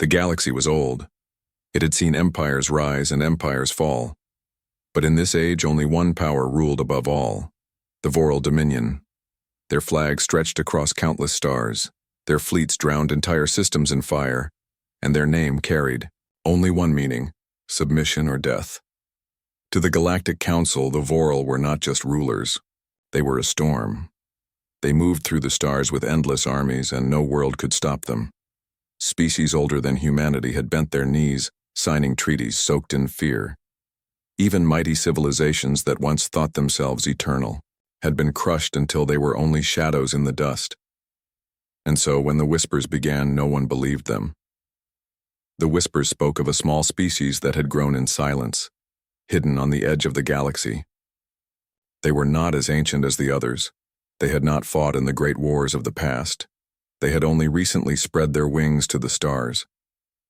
The galaxy was old. It had seen empires rise and empires fall. But in this age, only one power ruled above all: the Voral Dominion. Their flag stretched across countless stars. Their fleets drowned entire systems in fire, and their name carried only one meaning: submission or death. To the Galactic Council, the Voral were not just rulers. They were a storm. They moved through the stars with endless armies, and no world could stop them. Species older than humanity had bent their knees, signing treaties soaked in fear. Even mighty civilizations that once thought themselves eternal had been crushed until they were only shadows in the dust. And so, when the whispers began, no one believed them. The whispers spoke of a small species that had grown in silence, hidden on the edge of the galaxy. They were not as ancient as the others. They had not fought in the great wars of the past. They had only recently spread their wings to the stars.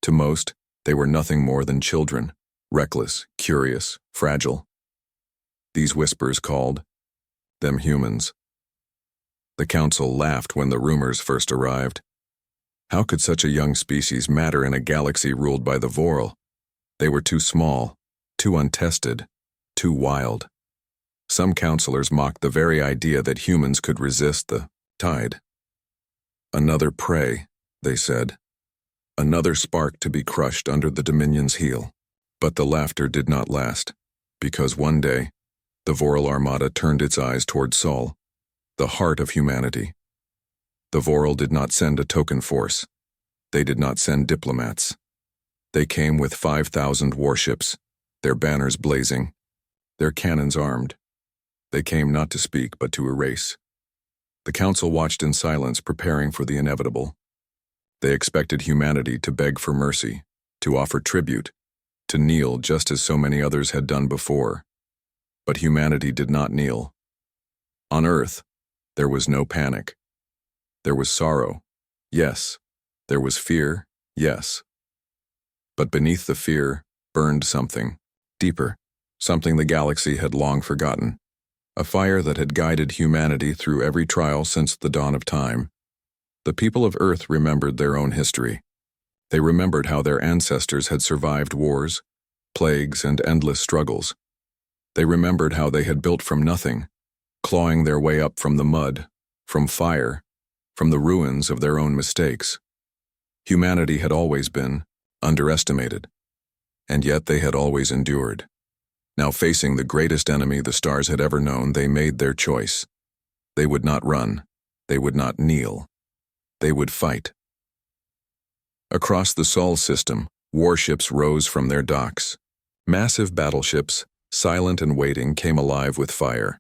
To most, they were nothing more than children, reckless, curious, fragile. These whispers called them humans. The council laughed when the rumors first arrived. How could such a young species matter in a galaxy ruled by the Voral? They were too small, too untested, too wild. Some counselors mocked the very idea that humans could resist the tide. Another prey, they said. Another spark to be crushed under the Dominion's heel. But the laughter did not last, because one day, the Voral Armada turned its eyes toward Sol, the heart of humanity. The Voral did not send a token force. They did not send diplomats. They came with 5,000 warships, their banners blazing, their cannons armed. They came not to speak, but to erase. The council watched in silence, preparing for the inevitable. They expected humanity to beg for mercy, to offer tribute, to kneel just as so many others had done before. But humanity did not kneel. On Earth, there was no panic. There was sorrow, yes. There was fear, yes. But beneath the fear burned something deeper, something the galaxy had long forgotten. A fire that had guided humanity through every trial since the dawn of time. The people of Earth remembered their own history. They remembered how their ancestors had survived wars, plagues, and endless struggles. They remembered how they had built from nothing, clawing their way up from the mud, from fire, from the ruins of their own mistakes. Humanity had always been underestimated, and yet they had always endured. Now, facing the greatest enemy the stars had ever known, they made their choice. They would not run. They would not kneel. They would fight. Across the Sol system, warships rose from their docks. Massive battleships, silent and waiting, came alive with fire.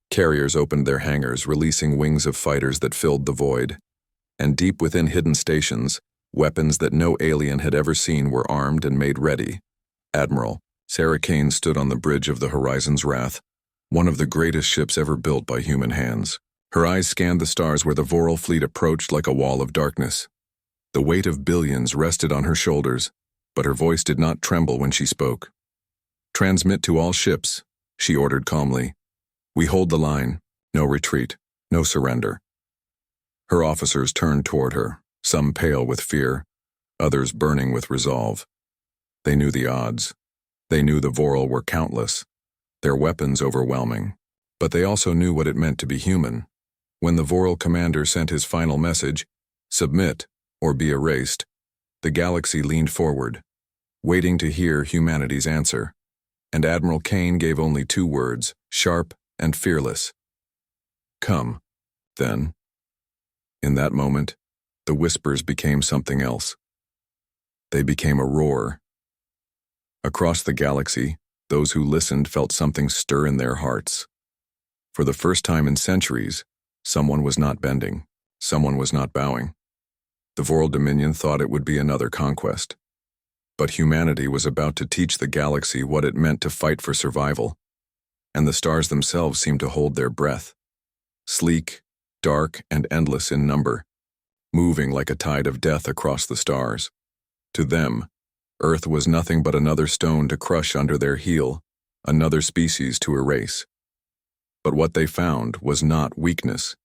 Carriers opened their hangars, releasing wings of fighters that filled the void. And deep within hidden stations, weapons that no alien had ever seen were armed and made ready. Admiral Sarah Kane stood on the bridge of the Horizon's Wrath, one of the greatest ships ever built by human hands. Her eyes scanned the stars where the Voral fleet approached like a wall of darkness. The weight of billions rested on her shoulders, but her voice did not tremble when she spoke. "Transmit to all ships," she ordered calmly. "We hold the line. No retreat. No surrender." Her officers turned toward her, some pale with fear, others burning with resolve. They knew the odds. They knew the Voral were countless, their weapons overwhelming. But they also knew what it meant to be human. When the Voral commander sent his final message, "Submit or be erased," the galaxy leaned forward, waiting to hear humanity's answer. And Admiral Kane gave only 2 words, sharp and fearless: "Come." Then, in that moment, the whispers became something else. They became a roar. Across the galaxy, those who listened felt something stir in their hearts. For the first time in centuries, someone was not bending, someone was not bowing. The Voral Dominion thought it would be another conquest. But humanity was about to teach the galaxy what it meant to fight for survival. And the stars themselves seemed to hold their breath. Sleek, dark, and endless in number, moving like a tide of death across the stars. To them, Earth was nothing but another stone to crush under their heel, another species to erase. But what they found was not weakness.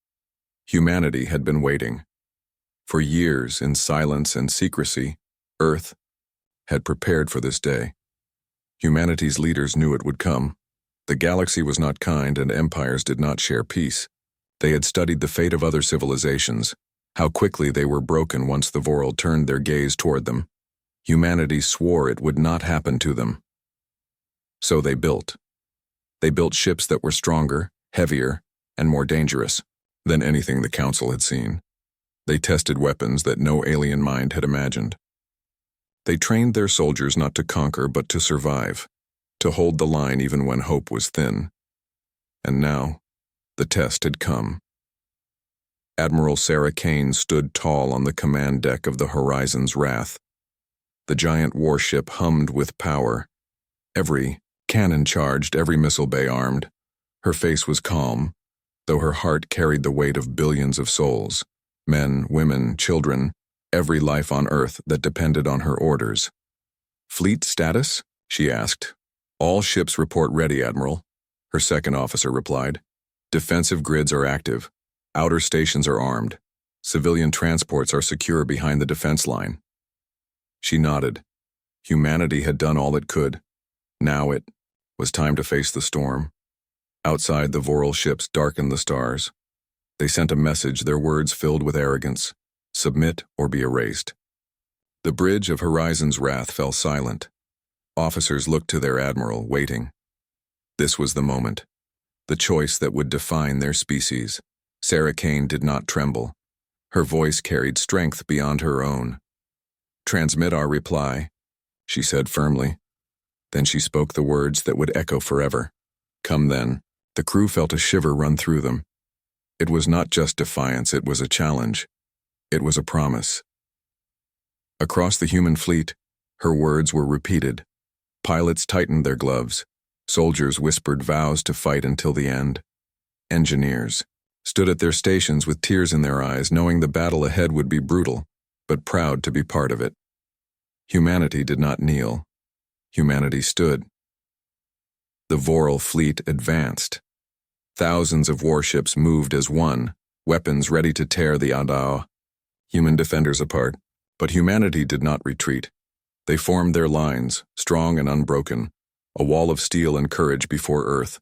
Humanity had been waiting. For years, in silence and secrecy, Earth had prepared for this day. Humanity's leaders knew it would come. The galaxy was not kind, and empires did not share peace. They had studied the fate of other civilizations, how quickly they were broken once the Vorl turned their gaze toward them. Humanity swore it would not happen to them. So they built. They built ships that were stronger, heavier, and more dangerous than anything the Council had seen. They tested weapons that no alien mind had imagined. They trained their soldiers not to conquer but to survive, to hold the line even when hope was thin. And now, the test had come. Admiral Sarah Kane stood tall on the command deck of the Horizon's Wrath. The giant warship hummed with power. Every cannon charged, every missile bay armed. Her face was calm, though her heart carried the weight of billions of souls, men, women, children, every life on Earth that depended on her orders. "Fleet status?" she asked. "All ships report ready, Admiral," her second officer replied. "Defensive grids are active. Outer stations are armed. Civilian transports are secure behind the defense line." She nodded. Humanity had done all it could. Now it was time to face the storm. Outside, the Vorl ships darkened the stars. They sent a message, their words filled with arrogance: submit or be erased. The bridge of Horizon's Wrath fell silent. Officers looked to their admiral, waiting. This was the moment, the choice that would define their species. Sarah Kane did not tremble. Her voice carried strength beyond her own. "Transmit our reply," she said firmly. Then she spoke the words that would echo forever. "Come then." The crew felt a shiver run through them. It was not just defiance, it was a challenge. It was a promise. Across the human fleet, her words were repeated. Pilots tightened their gloves. Soldiers whispered vows to fight until the end. Engineers stood at their stations with tears in their eyes, knowing the battle ahead would be brutal, but proud to be part of it. Humanity did not kneel. Humanity stood. The Vorl fleet advanced. Thousands of warships moved as one, weapons ready to tear the Adao, human defenders, apart. But humanity did not retreat. They formed their lines, strong and unbroken, a wall of steel and courage before Earth.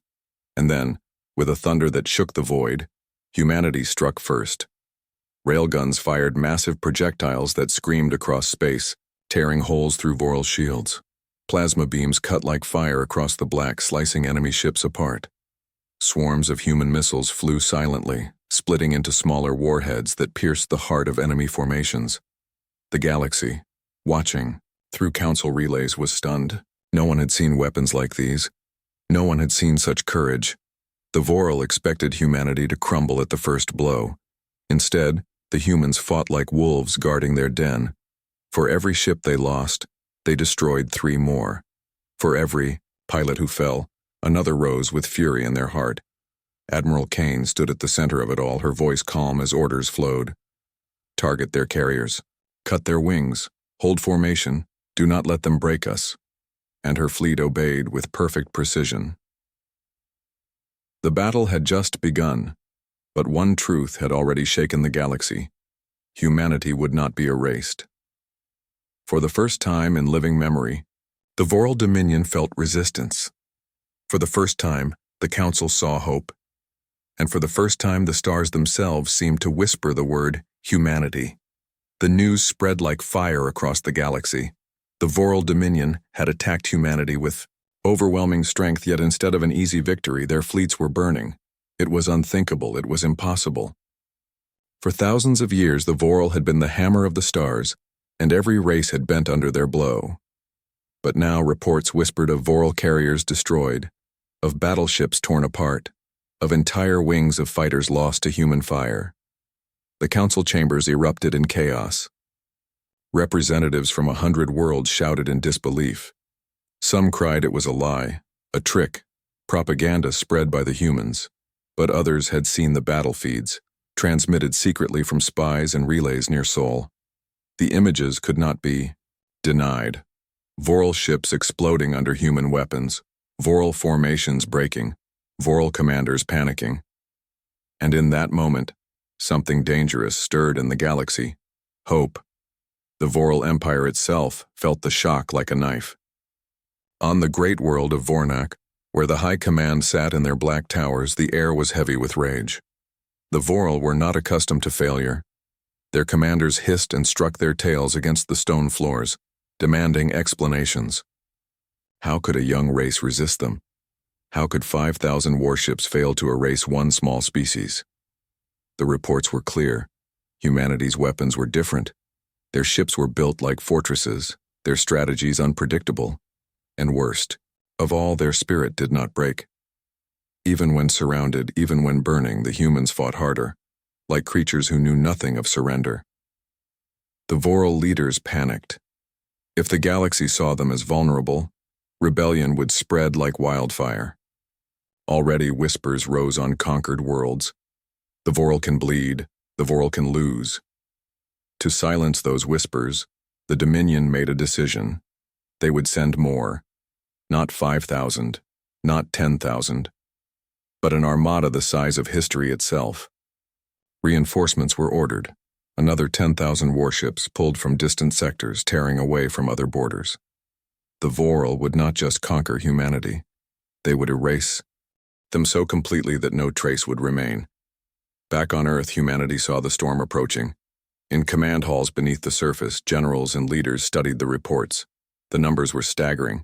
And then, with a thunder that shook the void, humanity struck first. Railguns fired massive projectiles that screamed across space, tearing holes through Vorl shields. Plasma beams cut like fire across the black, slicing enemy ships apart. Swarms of human missiles flew silently, splitting into smaller warheads that pierced the heart of enemy formations. The galaxy, watching through Council relays, was stunned. No one had seen weapons like these. No one had seen such courage. The Vorl expected humanity to crumble at the first blow. Instead, the humans fought like wolves guarding their den. For every ship they lost, they destroyed 3 more. For every pilot who fell, another rose with fury in their heart. Admiral Kane stood at the center of it all, her voice calm as orders flowed. "Target their carriers. Cut their wings. Hold formation. Do not let them break us." And her fleet obeyed with perfect precision. The battle had just begun, but one truth had already shaken the galaxy. Humanity would not be erased. For the first time in living memory, the Vorl Dominion felt resistance. For the first time, the Council saw hope. And for the first time, the stars themselves seemed to whisper the word humanity. The news spread like fire across the galaxy. The Vorl Dominion had attacked humanity with overwhelming strength, yet instead of an easy victory, their fleets were burning. It was unthinkable, it was impossible. For thousands of years, the Vorl had been the hammer of the stars, and every race had bent under their blow. But now reports whispered of Vorl carriers destroyed, of battleships torn apart, of entire wings of fighters lost to human fire. The council chambers erupted in chaos. Representatives from 100 worlds shouted in disbelief. Some cried it was a lie, a trick, propaganda spread by the humans. But others had seen the battle feeds, transmitted secretly from spies and relays near Sol. The images could not be denied. Vorl ships exploding under human weapons, Vorl formations breaking, Vorl commanders panicking. And in that moment, something dangerous stirred in the galaxy. Hope. The Voral Empire itself felt the shock like a knife. On the great world of Vornak, where the High Command sat in their black towers, the air was heavy with rage. The Voral were not accustomed to failure. Their commanders hissed and struck their tails against the stone floors, demanding explanations. How could a young race resist them? How could 5,000 warships fail to erase one small species? The reports were clear. Humanity's weapons were different. Their ships were built like fortresses, their strategies unpredictable. And worst of all, their spirit did not break. Even when surrounded, even when burning, the humans fought harder, like creatures who knew nothing of surrender. The Voral leaders panicked. If the galaxy saw them as vulnerable, rebellion would spread like wildfire. Already whispers rose on conquered worlds. The Voral can bleed, the Voral can lose. To silence those whispers, the Dominion made a decision. They would send more. Not 5,000, not 10,000, but an armada the size of history itself. Reinforcements were ordered. Another 10,000 warships pulled from distant sectors, tearing away from other borders. The Voral would not just conquer humanity. They would erase them so completely that no trace would remain. Back on Earth, humanity saw the storm approaching. In command halls beneath the surface, generals and leaders studied the reports. The numbers were staggering.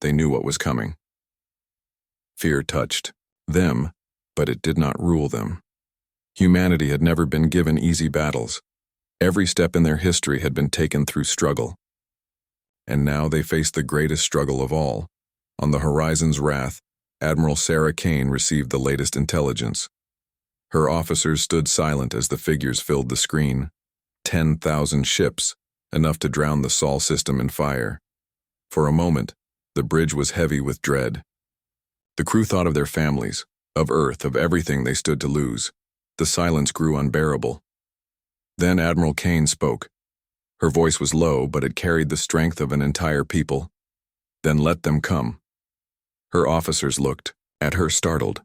They knew what was coming. Fear touched them, but it did not rule them. Humanity had never been given easy battles. Every step in their history had been taken through struggle. And now they faced the greatest struggle of all. On the horizon's wrath, Admiral Sarah Kane received the latest intelligence. Her officers stood silent as the figures filled the screen. 10,000 ships, enough to drown the Sol system in fire. For a moment, the bridge was heavy with dread. The crew thought of their families, of Earth, of everything they stood to lose. The silence grew unbearable. Then Admiral Kane spoke. Her voice was low, but it carried the strength of an entire people. Then let them come. Her officers looked at her, startled.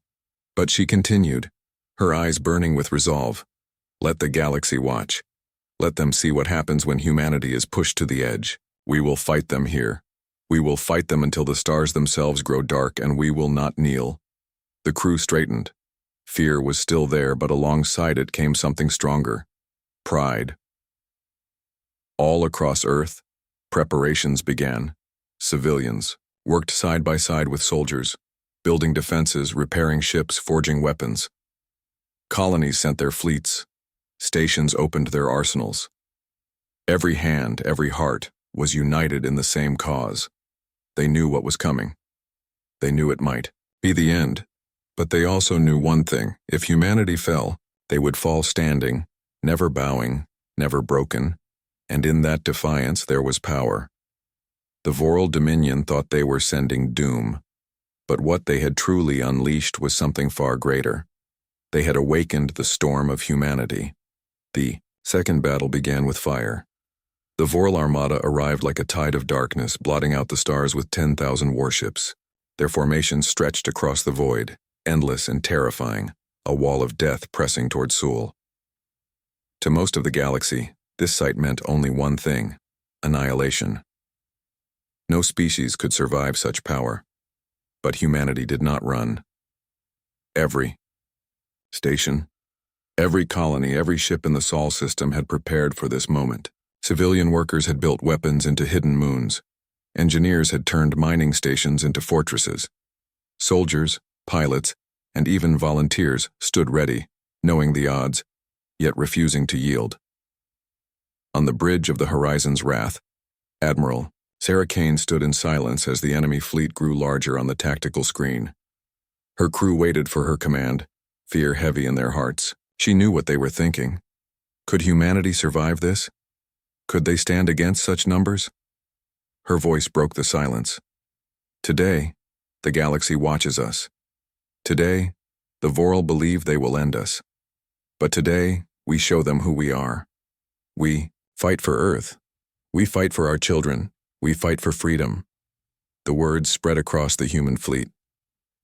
But she continued, her eyes burning with resolve. Let the galaxy watch. Let them see what happens when humanity is pushed to the edge. We will fight them here. We will fight them until the stars themselves grow dark, and we will not kneel. The crew straightened. Fear was still there, but alongside it came something stronger. Pride. All across Earth, preparations began. Civilians worked side by side with soldiers, building defenses, repairing ships, forging weapons. Colonies sent their fleets. Stations opened their arsenals. Every hand, every heart was united in the same cause. They knew what was coming. They knew it might be the end. But they also knew one thing: if humanity fell, they would fall standing, never bowing, never broken, and in that defiance there was power. The Voral Dominion thought they were sending doom, but what they had truly unleashed was something far greater. They had awakened the storm of humanity. The second battle began with fire. The Voral Armada arrived like a tide of darkness, blotting out the stars with 10,000 warships. Their formations stretched across the void, endless and terrifying, a wall of death pressing toward Sul. To most of the galaxy, this sight meant only one thing: annihilation. No species could survive such power, but humanity did not run. Every station, every colony, every ship in the Sol system had prepared for this moment. Civilian workers had built weapons into hidden moons. Engineers had turned mining stations into fortresses. Soldiers, pilots, and even volunteers stood ready, knowing the odds, yet refusing to yield. On the bridge of the horizon's wrath, Admiral Sarah Kane stood in silence as the enemy fleet grew larger on the tactical screen. Her crew waited for her command, fear heavy in their hearts. She knew what they were thinking. Could humanity survive this? Could they stand against such numbers? Her voice broke the silence. Today, the galaxy watches us. Today, the Voral believe they will end us. But today, we show them who we are. We fight for Earth. We fight for our children. We fight for freedom. The words spread across the human fleet.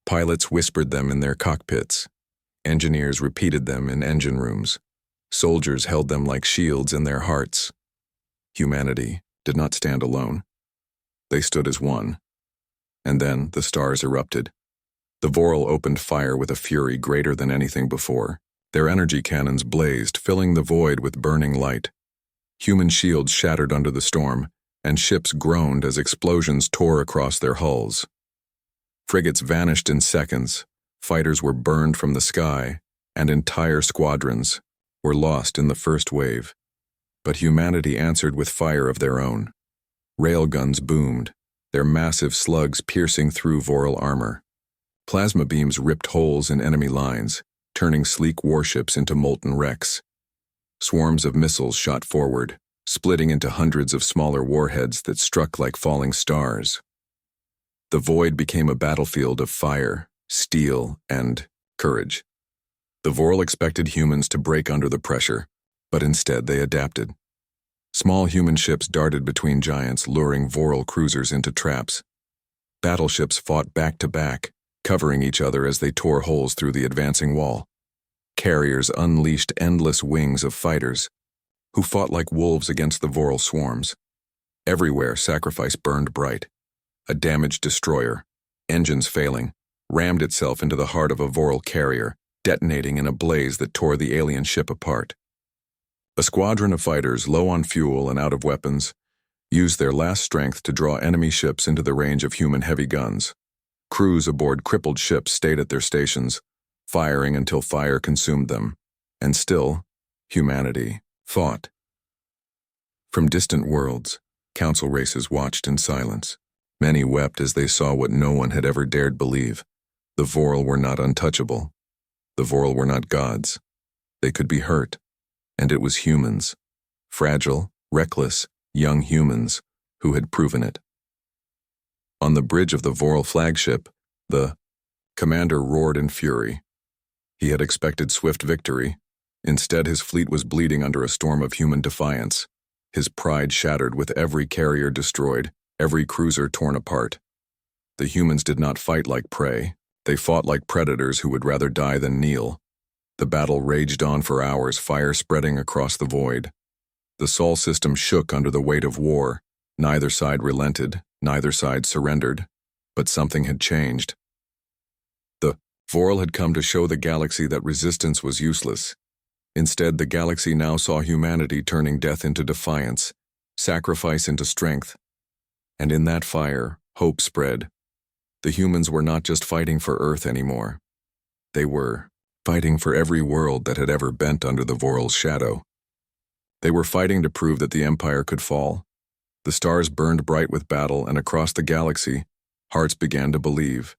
Pilots whispered them in their cockpits. Engineers repeated them in engine rooms. Soldiers held them like shields in their hearts. Humanity did not stand alone. They stood as one. And then the stars erupted. The Vorl opened fire with a fury greater than anything before. Their energy cannons blazed, filling the void with burning light. Human shields shattered under the storm, and ships groaned as explosions tore across their hulls. Frigates vanished in seconds, fighters were burned from the sky, and entire squadrons were lost in the first wave. But humanity answered with fire of their own. Railguns boomed, their massive slugs piercing through Vorl armor. Plasma beams ripped holes in enemy lines, turning sleek warships into molten wrecks. Swarms of missiles shot forward, splitting into hundreds of smaller warheads that struck like falling stars. The void became a battlefield of fire, steel, and courage. The Vorl expected humans to break under the pressure, but instead they adapted. Small human ships darted between giants, luring Vorl cruisers into traps. Battleships fought back to back, covering each other as they tore holes through the advancing wall. Carriers unleashed endless wings of fighters, who fought like wolves against the Vorl swarms. Everywhere, sacrifice burned bright. A damaged destroyer, engines failing, rammed itself into the heart of a Vorl carrier, detonating in a blaze that tore the alien ship apart. A squadron of fighters, low on fuel and out of weapons, used their last strength to draw enemy ships into the range of human heavy guns. Crews aboard crippled ships stayed at their stations, firing until fire consumed them. And still, humanity fought. From distant worlds, council races watched in silence. Many wept as they saw what no one had ever dared believe. The Vorl were not untouchable. The Vorl were not gods. They could be hurt. And it was humans, fragile, reckless, young humans, who had proven it. On the bridge of the Vorl flagship, the commander roared in fury. He had expected swift victory. Instead, his fleet was bleeding under a storm of human defiance, his pride shattered with every carrier destroyed, every cruiser torn apart. The humans did not fight like prey. They fought like predators who would rather die than kneel. The battle raged on for hours, fire spreading across the void. The Sol system shook under the weight of war. Neither side relented, neither side surrendered. But something had changed. The Vorl had come to show the galaxy that resistance was useless. Instead, the galaxy now saw humanity turning death into defiance, sacrifice into strength. And in that fire, hope spread. The humans were not just fighting for Earth anymore. They were fighting for every world that had ever bent under the Vorl's shadow. They were fighting to prove that the Empire could fall. The stars burned bright with battle, and across the galaxy, hearts began to believe.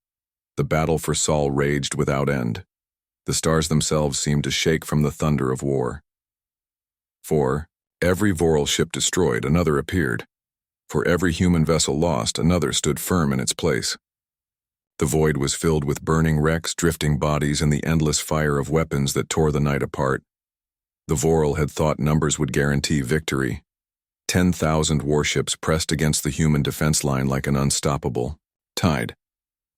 The battle for Sol raged without end. The stars themselves seemed to shake from the thunder of war. For every Vorl ship destroyed, another appeared. For every human vessel lost, another stood firm in its place. The void was filled with burning wrecks, drifting bodies, and the endless fire of weapons that tore the night apart. The Vorl had thought numbers would guarantee victory. 10,000 warships pressed against the human defense line like an unstoppable tide.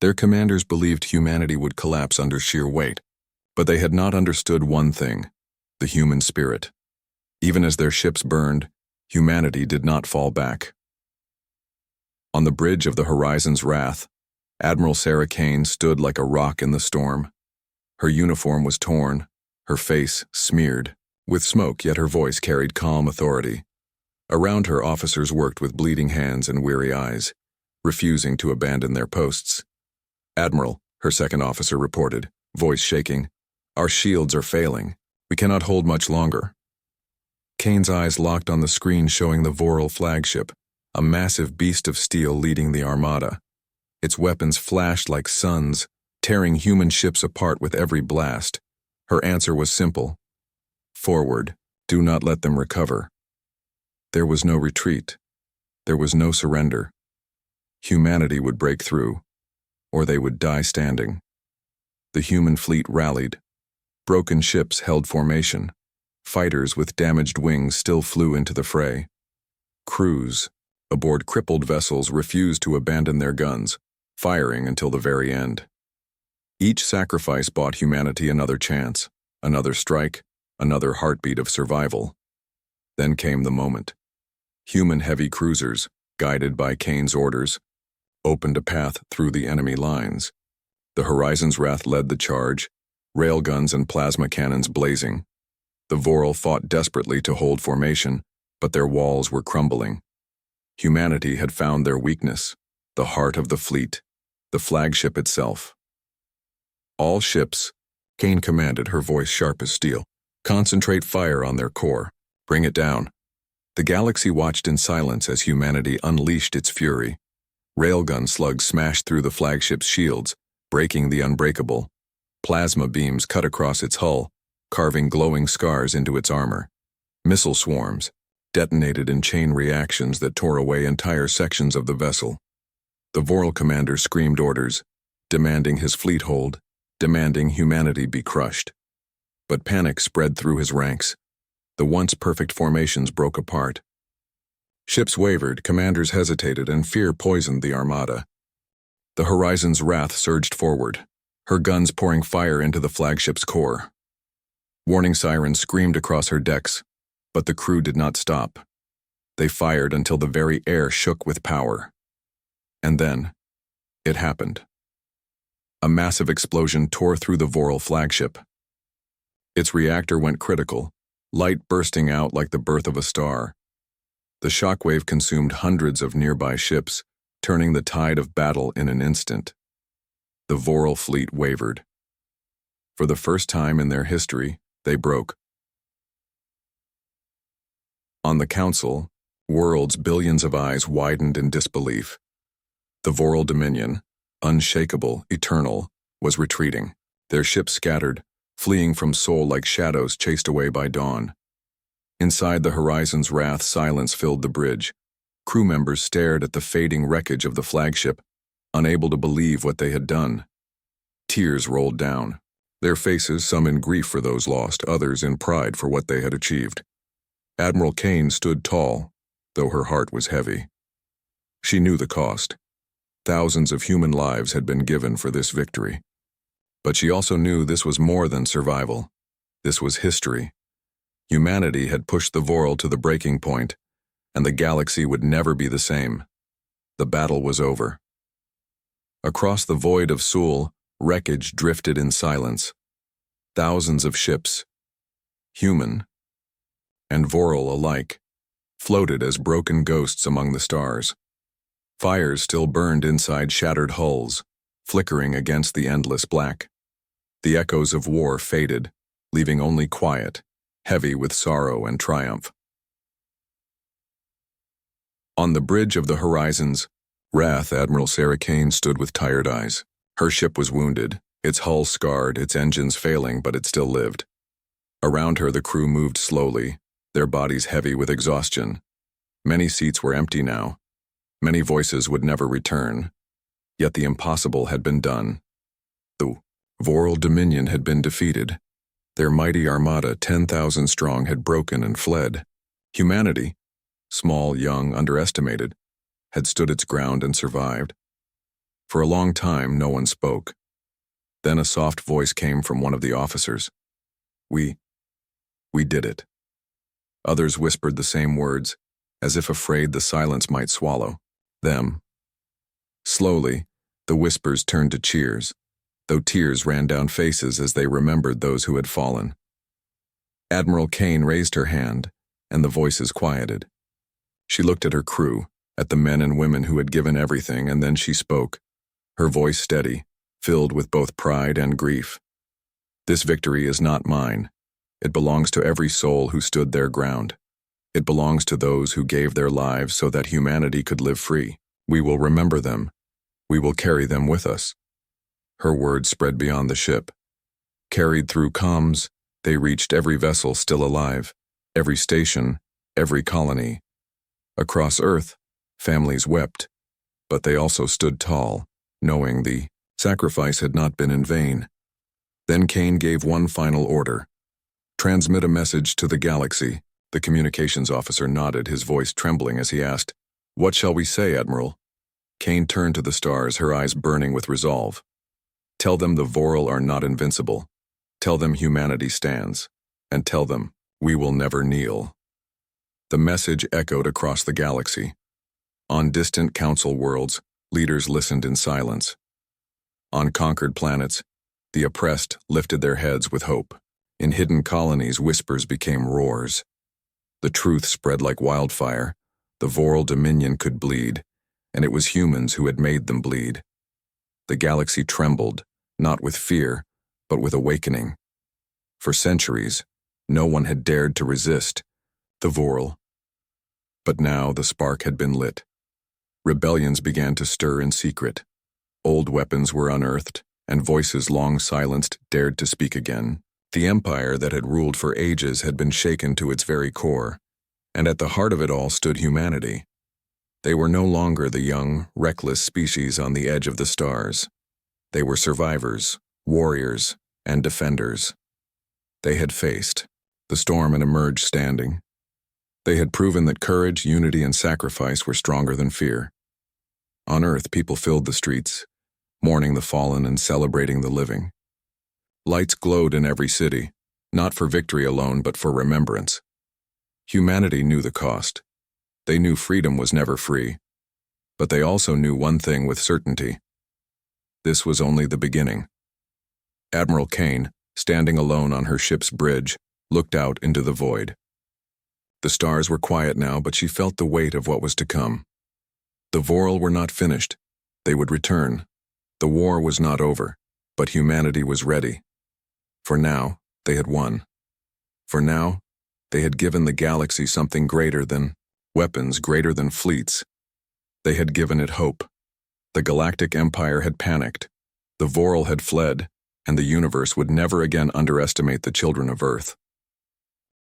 Their commanders believed humanity would collapse under sheer weight. But they had not understood one thing: the human spirit. Even as their ships burned, humanity did not fall back. On the bridge of the Horizon's Wrath, Admiral Sarah Kane stood like a rock in the storm. Her uniform was torn, her face smeared with smoke, yet her voice carried calm authority. Around her, officers worked with bleeding hands and weary eyes, refusing to abandon their posts. "Admiral," her second officer reported, voice shaking, "our shields are failing. We cannot hold much longer." Kane's eyes locked on the screen showing the Vorl flagship, a massive beast of steel leading the armada. Its weapons flashed like suns, tearing human ships apart with every blast. Her answer was simple: forward, do not let them recover. There was no retreat. There was no surrender. Humanity would break through, or they would die standing. The human fleet rallied. Broken ships held formation. Fighters with damaged wings still flew into the fray. Crews aboard crippled vessels refused to abandon their guns, firing until the very end. Each sacrifice bought humanity another chance, another strike, another heartbeat of survival. Then came the moment. Human heavy cruisers, guided by Kane's orders, opened a path through the enemy lines. The Horizon's Wrath led the charge, railguns and plasma cannons blazing. The Vorl fought desperately to hold formation, but their walls were crumbling. Humanity had found their weakness, the heart of the fleet, the flagship itself. All ships, Kane commanded, her voice sharp as steel. Concentrate fire on their core. Bring it down. The galaxy watched in silence as humanity unleashed its fury. Railgun slugs smashed through the flagship's shields, breaking the unbreakable. Plasma beams cut across its hull, carving glowing scars into its armor. Missile swarms detonated in chain reactions that tore away entire sections of the vessel. The Vorl commander screamed orders, demanding his fleet hold, demanding humanity be crushed. But panic spread through his ranks. The once perfect formations broke apart. Ships wavered, commanders hesitated, and fear poisoned the armada. The Horizon's Wrath surged forward, her guns pouring fire into the flagship's core. Warning sirens screamed across her decks, but the crew did not stop. They fired until the very air shook with power. And then, it happened. A massive explosion tore through the Vorl flagship. Its reactor went critical, light bursting out like the birth of a star. The shockwave consumed hundreds of nearby ships, turning the tide of battle in an instant. The Vorl fleet wavered. For the first time in their history, they broke. On the Council, worlds billions of eyes widened in disbelief. The Vorl Dominion, unshakable, eternal, was retreating, their ships scattered, fleeing from Sol like shadows chased away by dawn. Inside the Horizon's Wrath, silence filled the bridge. Crew members stared at the fading wreckage of the flagship, unable to believe what they had done. Tears rolled down, their faces some in grief for those lost, others in pride for what they had achieved. Admiral Kane stood tall, though her heart was heavy. She knew the cost. Thousands of human lives had been given for this victory. But she also knew this was more than survival. This was history. Humanity had pushed the Vorl to the breaking point, and the galaxy would never be the same. The battle was over. Across the void of Sol, wreckage drifted in silence. Thousands of ships, human and Vorl alike, floated as broken ghosts among the stars. Fires still burned inside shattered hulls, flickering against the endless black. The echoes of war faded, leaving only quiet, heavy with sorrow and triumph. On the bridge of the Horizon's Wrath, Admiral Sarah Kane stood with tired eyes. Her ship was wounded, its hull scarred, its engines failing, but it still lived. Around her the crew moved slowly, their bodies heavy with exhaustion. Many seats were empty now. Many voices would never return. Yet the impossible had been done. The Vorl Dominion had been defeated. Their mighty armada, 10,000 strong, had broken and fled. Humanity, small, young, underestimated, had stood its ground and survived. For a long time, no one spoke. Then a soft voice came from one of the officers. We did it." Others whispered the same words, as if afraid the silence might swallow them. Slowly, the whispers turned to cheers, though tears ran down faces as they remembered those who had fallen. Admiral Kane raised her hand, and the voices quieted. She looked at her crew, at the men and women who had given everything, and then she spoke, her voice steady, filled with both pride and grief. "This victory is not mine. It belongs to every soul who stood their ground. It belongs to those who gave their lives so that humanity could live free. We will remember them. We will carry them with us." Her words spread beyond the ship. Carried through comms, they reached every vessel still alive, every station, every colony. Across Earth, families wept, but they also stood tall, knowing the sacrifice had not been in vain. Then Kane gave one final order. "Transmit a message to the galaxy." The communications officer nodded, his voice trembling as he asked, "What shall we say, Admiral?" Kane turned to the stars, her eyes burning with resolve. "Tell them the Vorl are not invincible. Tell them humanity stands. And tell them, we will never kneel." The message echoed across the galaxy. On distant council worlds, leaders listened in silence. On conquered planets, the oppressed lifted their heads with hope. In hidden colonies, whispers became roars. The truth spread like wildfire. The Voral Dominion could bleed, and it was humans who had made them bleed. The galaxy trembled, not with fear, but with awakening. For centuries, no one had dared to resist the Voral. But now the spark had been lit. Rebellions began to stir in secret. Old weapons were unearthed, and voices long silenced dared to speak again. The empire that had ruled for ages had been shaken to its very core, and at the heart of it all stood humanity. They were no longer the young, reckless species on the edge of the stars. They were survivors, warriors, and defenders. They had faced the storm and emerged standing. They had proven that courage, unity, and sacrifice were stronger than fear. On Earth, people filled the streets, mourning the fallen and celebrating the living. Lights glowed in every city, not for victory alone, but for remembrance. Humanity knew the cost. They knew freedom was never free. But they also knew one thing with certainty. This was only the beginning. Admiral Kane, standing alone on her ship's bridge, looked out into the void. The stars were quiet now, but she felt the weight of what was to come. The Voral were not finished. They would return. The war was not over, but humanity was ready. For now, they had won. For now, they had given the galaxy something greater than weapons, greater than fleets. They had given it hope. The Galactic Empire had panicked. The Voral had fled, and the universe would never again underestimate the children of Earth.